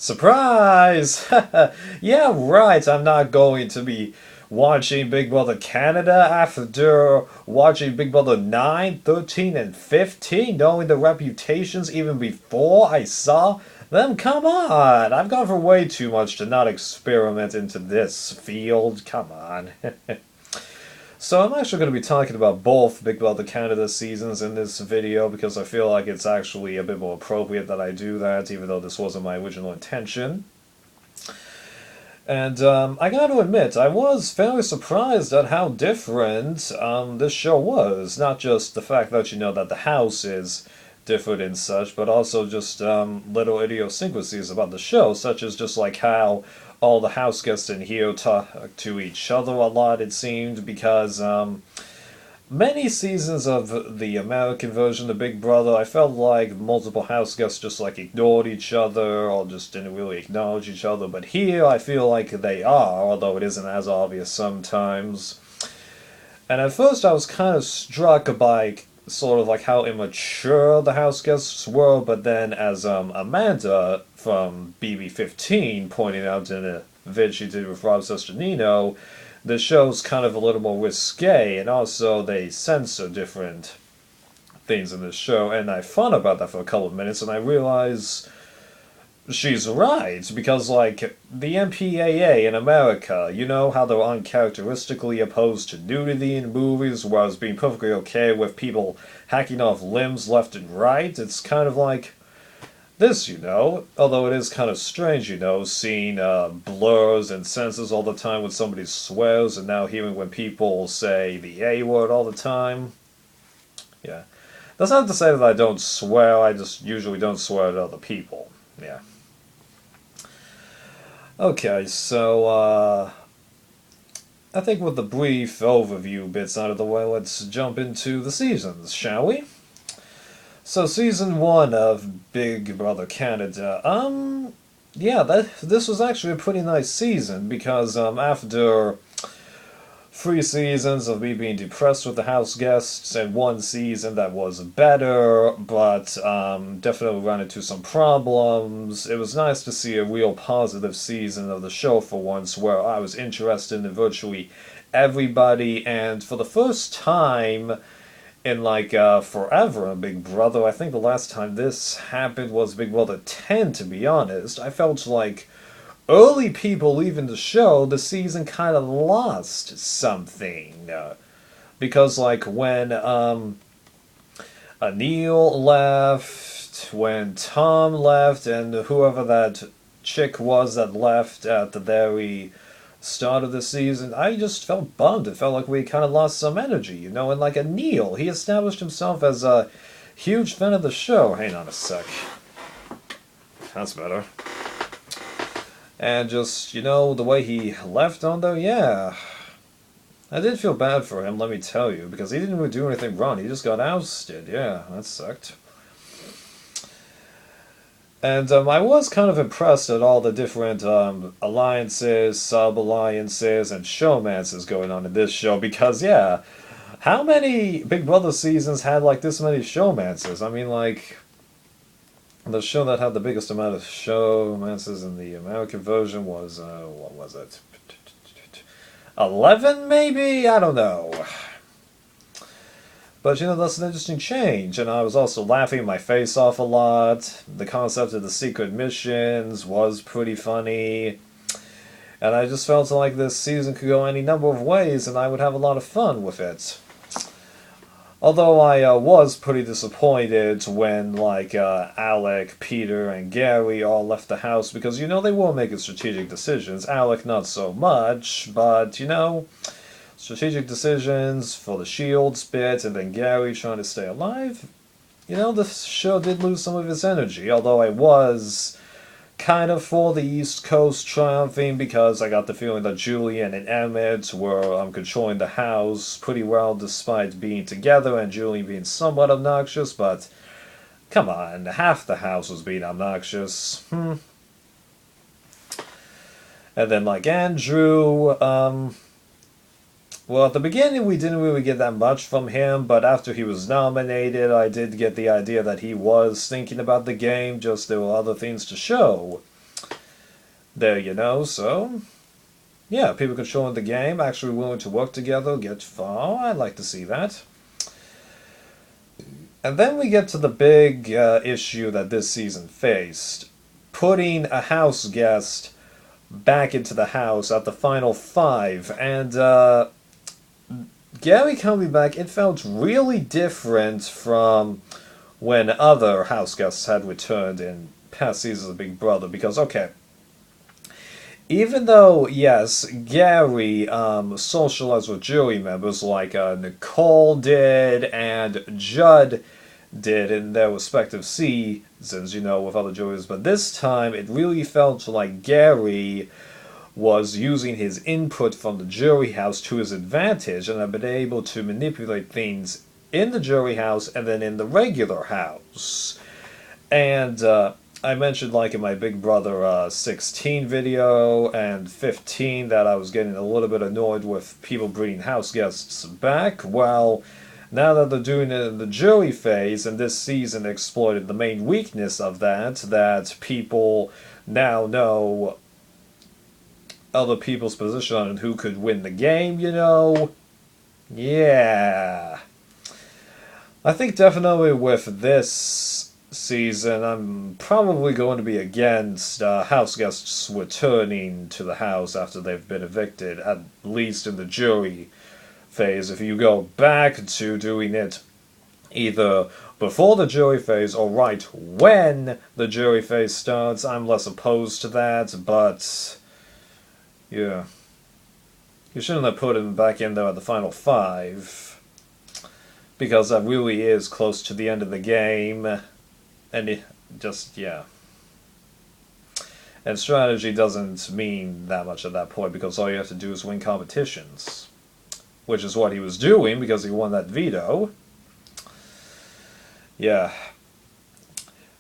Surprise! Yeah, right, I'm not going to be watching Big Brother Canada after watching Big Brother 9, 13, and 15, knowing the reputations even before I saw them. Come on! I've gone for way too much to not experiment into this field. Come on. So I'm actually going to be talking about both Big Brother Canada seasons in this video because I feel like it's actually a bit more appropriate that I do that, even though this wasn't my original intention. And I got to admit, I was fairly surprised at how different this show was. Not just the fact that, that the house is different and such, but also just little idiosyncrasies about the show, such as just like how all the house guests in here talk to each other a lot, it seemed, because many seasons of the American version of Big Brother, I felt like multiple house guests just like ignored each other or just didn't really acknowledge each other. But here, I feel like they are, although it isn't as obvious sometimes. And at first, I was kind of struck by sort of like how immature the house guests were, but then as Amanda from BB15 pointed out in a vid she did with Rob Sesternino, the show's kind of a little more risque, and also they censor different things in this show, and I thought about that for a couple of minutes, and I realized she's right, because, like, the MPAA in America, you know how they're uncharacteristically opposed to nudity in movies, whereas being perfectly okay with people hacking off limbs left and right? It's kind of like this, although it is kind of strange, seeing blurs and censors all the time when somebody swears, and now hearing when people say the A word all the time. Yeah. That's not to say that I don't swear, I just usually don't swear at other people. Yeah. Okay, so, I think with the brief overview bits out of the way, let's jump into the seasons, shall we? So, season 1 of Big Brother Canada, yeah, this was actually a pretty nice season, because, after 3 seasons of me being depressed with the house guests, and 1 season that was better, but definitely ran into some problems. It was nice to see a real positive season of the show for once, where I was interested in virtually everybody, and for the first time in forever in Big Brother, I think the last time this happened was Big Brother 10, to be honest. I felt like early people leaving the show, the season kind of lost something. Because, like, when Anil left, when Tom left, and whoever that chick was that left at the very start of the season, I just felt bummed. It felt like we kind of lost some energy, and like Anil, he established himself as a huge fan of the show. Hang on a sec. That's better. And just, the way he left on there, yeah. I did feel bad for him, let me tell you, because he didn't really do anything wrong. He just got ousted. Yeah, that sucked. And I was kind of impressed at all the different alliances, sub-alliances, and showmances going on in this show, because, yeah, how many Big Brother seasons had, like, this many showmances? I mean, like, the show that had the biggest amount of showmances in the American version was, what was it? 11, maybe? I don't know. But, that's an interesting change, and I was also laughing my face off a lot. The concept of the secret missions was pretty funny. And I just felt like this season could go any number of ways, and I would have a lot of fun with it. Although I was pretty disappointed when, Alec, Peter, and Gary all left the house, because, they were making strategic decisions. Alec, not so much, but, strategic decisions for the Shields bit, and then Gary trying to stay alive. The show did lose some of its energy, although I was kind of for the East Coast triumphing, because I got the feeling that Julian and Emmett were controlling the house pretty well despite being together, and Julian being somewhat obnoxious, but come on, half the house was being obnoxious. And then, Andrew, well, at the beginning, we didn't really get that much from him, but after he was nominated, I did get the idea that he was thinking about the game, just there were other things to show. there, you know, so yeah, people controlling the game, actually willing to work together, get far. I'd like to see that. And then we get to the big issue that this season faced. Putting a house guest back into the house at the final 5. And Gary coming back, it felt really different from when other house guests had returned in past seasons of Big Brother. Because, okay, even though, yes, Gary socialized with jury members like Nicole did and Judd did in their respective seasons, you know, with other jurors, but this time it really felt like Gary was using his input from the jury house to his advantage and had been able to manipulate things in the jury house and then in the regular house. And I mentioned, like, in my Big Brother 16 video and 15 that I was getting a little bit annoyed with people bringing house guests back. Well, now that they're doing it in the jury phase, and this season exploited the main weakness of that people now know other people's position on who could win the game, you know? Yeah. I think definitely with this season, I'm probably going to be against house guests returning to the house after they've been evicted, at least in the jury phase. If you go back to doing it either before the jury phase or right when the jury phase starts, I'm less opposed to that, but yeah. You shouldn't have put him back in there at the final 5, because that really is close to the end of the game, and it just, yeah. And strategy doesn't mean that much at that point, because all you have to do is win competitions. Which is what he was doing, because he won that veto. Yeah.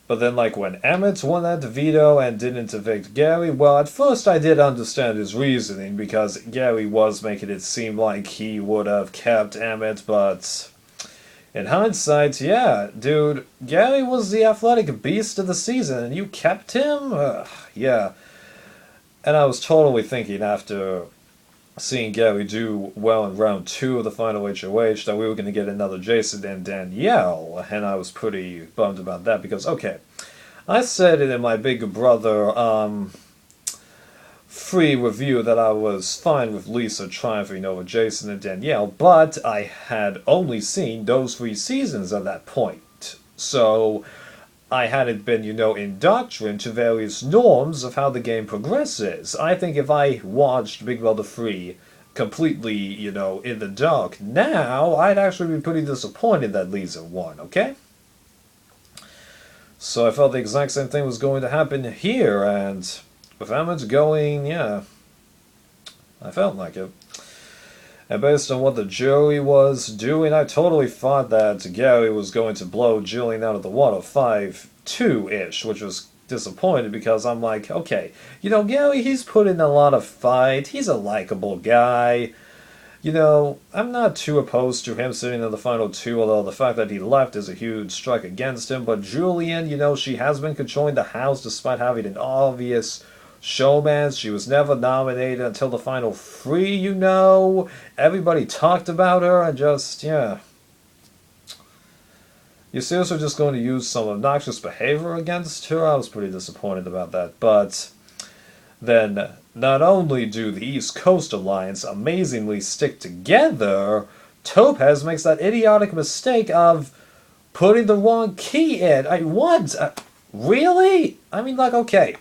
But then, like, when Emmett won that veto and didn't evict Gary, well, at first I did understand his reasoning, because Gary was making it seem like he would have kept Emmett, but in hindsight, yeah, dude, Gary was the athletic beast of the season, and you kept him? Yeah. And I was totally thinking after seeing Gary do well in round 2 of the final HOH that we were going to get another Jason and Danielle, and I was pretty bummed about that because, okay, I said it in my Big Brother free review that I was fine with Lisa triumphing over Jason and Danielle, but I had only seen those 3 seasons at that point, so I hadn't been, you know, indoctrined to various norms of how the game progresses. I think if I watched Big Brother 3 completely, you know, in the dark now, I'd actually be pretty disappointed that Lisa won, okay? So I felt the exact same thing was going to happen here, and with Emmett going, yeah, I felt like it. And based on what the jury was doing, I totally thought that Gary was going to blow Julian out of the water 5-2-ish, which was disappointed because I'm like, okay, you know, Gary, he's put in a lot of fight, he's a likable guy. You know, I'm not too opposed to him sitting in the final 2, although the fact that he left is a huge strike against him. But Julian, you know, she has been controlling the house despite having an obvious showman. She was never nominated until the final 3, you know. Everybody talked about her and just, yeah. You're seriously just going to use some obnoxious behavior against her? I was pretty disappointed about that. But then, not only do the East Coast Alliance amazingly stick together, Topaz makes that idiotic mistake of putting the wrong key in. What? Really? I mean, like, okay.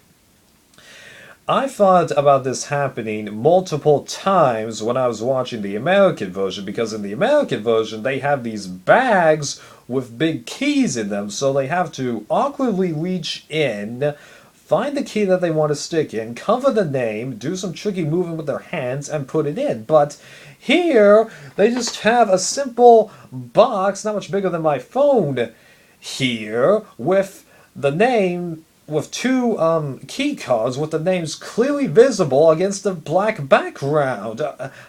I thought about this happening multiple times when I was watching the American version, because in the American version they have these bags with big keys in them, so they have to awkwardly reach in, find the key that they want to stick in, cover the name, do some tricky movement with their hands, and put it in. But here, they just have a simple box, not much bigger than my phone here, with the name, with 2 key cards with the names clearly visible against the black background.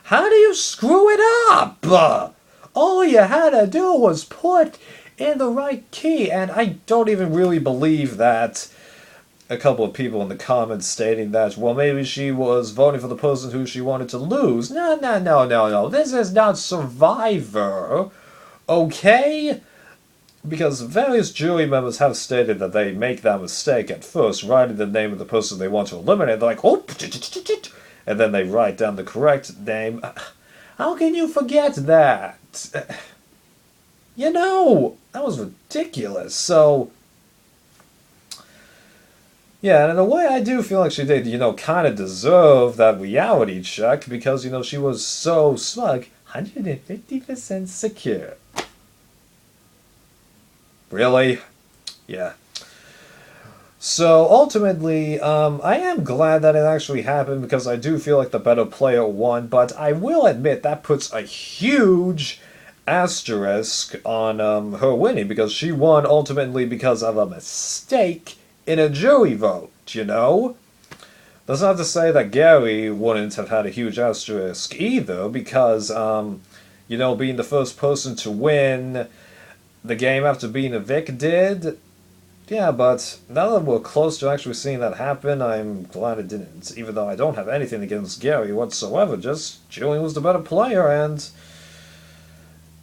How do you screw it up? All you had to do was put in the right key, and I don't even really believe that a couple of people in the comments stating that, well, maybe she was voting for the person who she wanted to lose. No, no, no, no, no. This is not Survivor. Okay? Because various jury members have stated that they make that mistake at first, writing the name of the person they want to eliminate. They're like, oh, and then they write down the correct name. How can you forget that? You know, that was ridiculous. So, yeah, and in a way I do feel like she did, kind of deserve that reality check because, she was so smug. 150% secure. Really? Yeah. So ultimately, I am glad that it actually happened because I do feel like the better player won, but I will admit that puts a huge asterisk on her winning because she won ultimately because of a mistake in a jury vote, That's not to say that Gary wouldn't have had a huge asterisk either because, being the first person to win the game after being evicted, yeah, but now that we're close to actually seeing that happen, I'm glad it didn't. Even though I don't have anything against Gary whatsoever, just Julian was the better player, and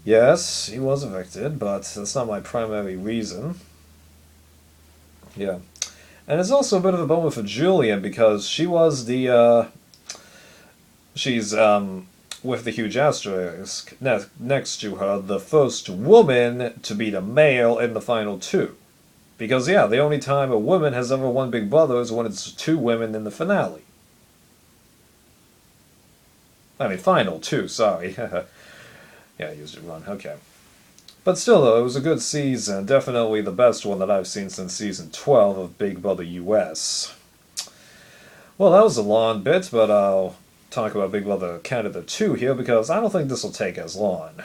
yes, he was evicted, but that's not my primary reason. Yeah. And it's also a bit of a bummer for Julian because she was she's, with the huge asterisk next to her, the first woman to beat a male in the final two. Because, yeah, the only time a woman has ever won Big Brother is when it's two women in the finale. I mean, final two, sorry. Yeah, I used it wrong, okay. But still, though, it was a good season. Definitely the best one that I've seen since Season 12 of Big Brother US. Well, that was a long bit, but I'll talk about Big Brother Canada 2 here because I don't think this will take as long.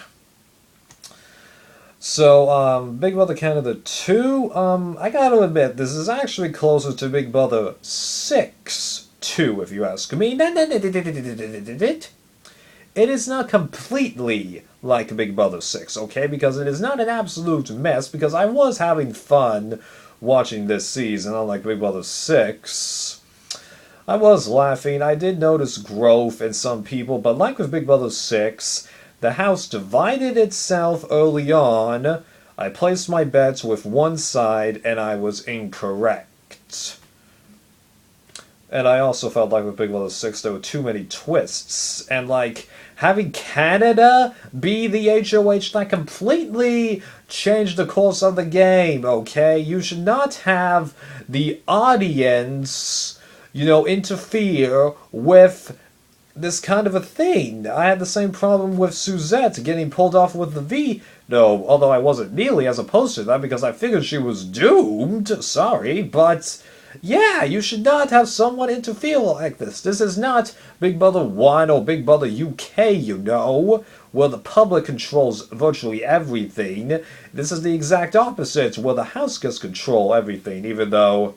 So, Big Brother Canada 2, I gotta admit, this is actually closer to Big Brother 6 2, if you ask me. It is not completely like Big Brother 6, okay? Because it is not an absolute mess, because I was having fun watching this season, unlike Big Brother 6. I was laughing. I did notice growth in some people, but like with Big Brother 6, the house divided itself early on. I placed my bets with one side, and I was incorrect. And I also felt like with Big Brother 6, there were too many twists. And, having Canada be the HOH, that completely changed the course of the game, okay? You should not have the audience, interfere with this kind of a thing. I had the same problem with Suzette getting pulled off with the V. No, although I wasn't nearly as opposed to that because I figured she was doomed. Sorry, but yeah, you should not have someone interfere like this. This is not Big Brother 1 or Big Brother UK, where the public controls virtually everything. This is the exact opposite, where the house gets control everything, even though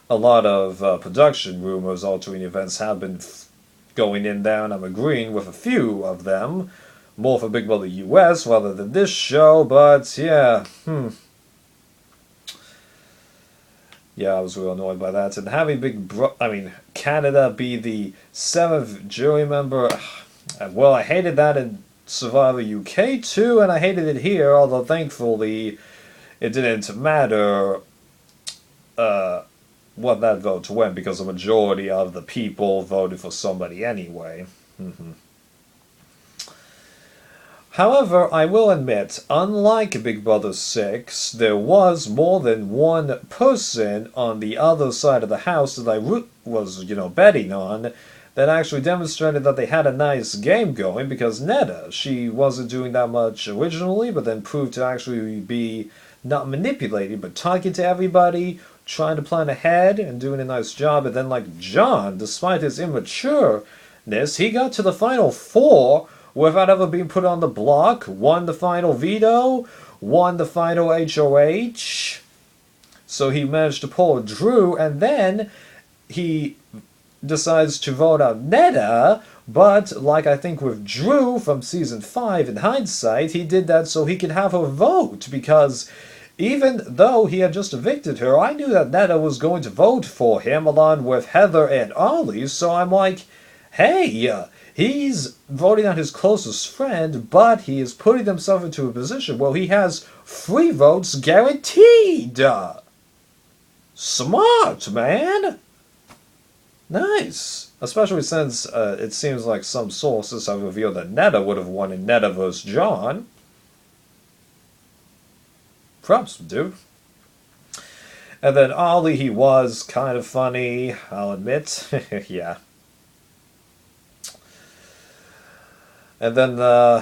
a lot of production rumors altering events have been going in there, and I'm agreeing with a few of them. More for Big Brother US rather than this show, but yeah, Yeah, I was real annoyed by that. And having Canada be the 7th jury member, well, I hated that in Survivor UK too, and I hated it here, although thankfully it didn't matter what that vote went, because the majority of the people voted for somebody anyway. However, I will admit, unlike Big Brother 6, there was more than one person on the other side of the house that I was, betting on, that actually demonstrated that they had a nice game going, because Netta, she wasn't doing that much originally, but then proved to actually be not manipulating, but talking to everybody, trying to plan ahead, and doing a nice job. And then, John, despite his immatureness, he got to the final 4 without ever being put on the block, won the final veto, won the final HOH. So he managed to pull a Drew, and then he decides to vote out Netta, but like I think with Drew from Season 5, in hindsight, he did that so he could have her vote, because Even though he had just evicted her, I knew that Netta was going to vote for him along with Heather and Ollie, so I'm like, hey, he's voting on his closest friend, but he is putting himself into a position where he has 3 votes guaranteed. Smart, man. Nice. Especially since it seems like some sources have revealed that Netta would have won in Netta vs. John. Props, dude. And then Ollie, he was kind of funny, I'll admit. Yeah. And then,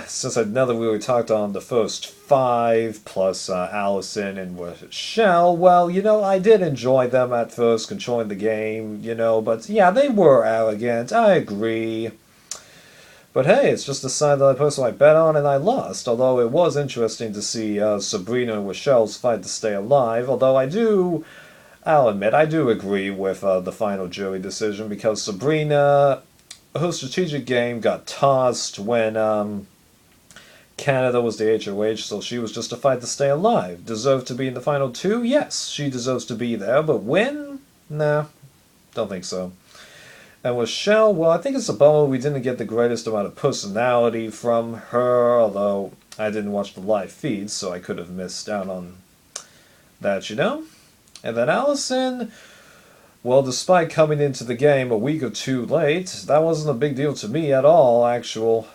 since I'd never really talked on the first 5, plus Allison and Rochelle, well, I did enjoy them at first, controlling the game, but yeah, they were arrogant, I agree. But hey, it's just a side that I personally bet on and I lost, although it was interesting to see Sabrina and Rochelle's fight to stay alive, although I'll admit, I do agree with the final jury decision, because Sabrina, her strategic game got tossed when Canada was the HOH, so she was just a fight to stay alive. Deserved to be in the final 2? Yes, she deserves to be there, but win? Nah, don't think so. And with Shell, well, I think it's a bummer we didn't get the greatest amount of personality from her, although I didn't watch the live feed, so I could have missed out on that, And then Allison, well, despite coming into the game a week or 2 late, that wasn't a big deal to me at all, actually.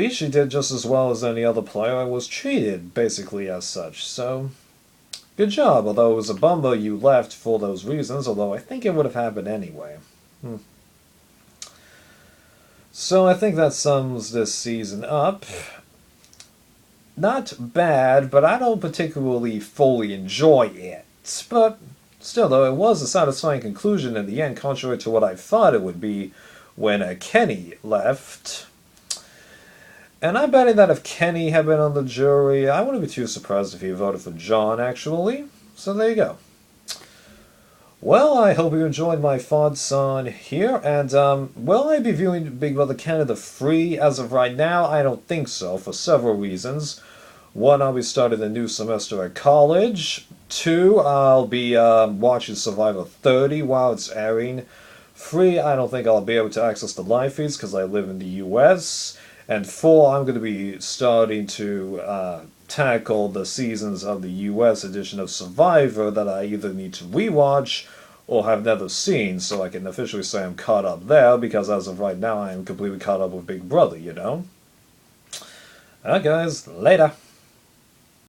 She did just as well as any other player and was treated basically as such, so good job, although it was a bummer you left for those reasons, although I think it would have happened anyway. So I think that sums this season up. Not bad, but I don't particularly fully enjoy it. But still, though, it was a satisfying conclusion in the end, contrary to what I thought it would be when Kenny left. And I'm betting that if Kenny had been on the jury, I wouldn't be too surprised if he voted for John, actually. So there you go. Well, I hope you enjoyed my thoughts on here, and will I be viewing Big Brother Canada free as of right now? I don't think so, for several reasons. 1, I'll be starting a new semester at college. 2, I'll be watching Survivor 30 while it's airing. 3, I don't think I'll be able to access the live feeds because I live in the US. And 4, I'm going to be starting to tackle the seasons of the US edition of Survivor that I either need to rewatch or have never seen, so I can officially say I'm caught up there, because as of right now I am completely caught up with Big Brother, Alright guys, later!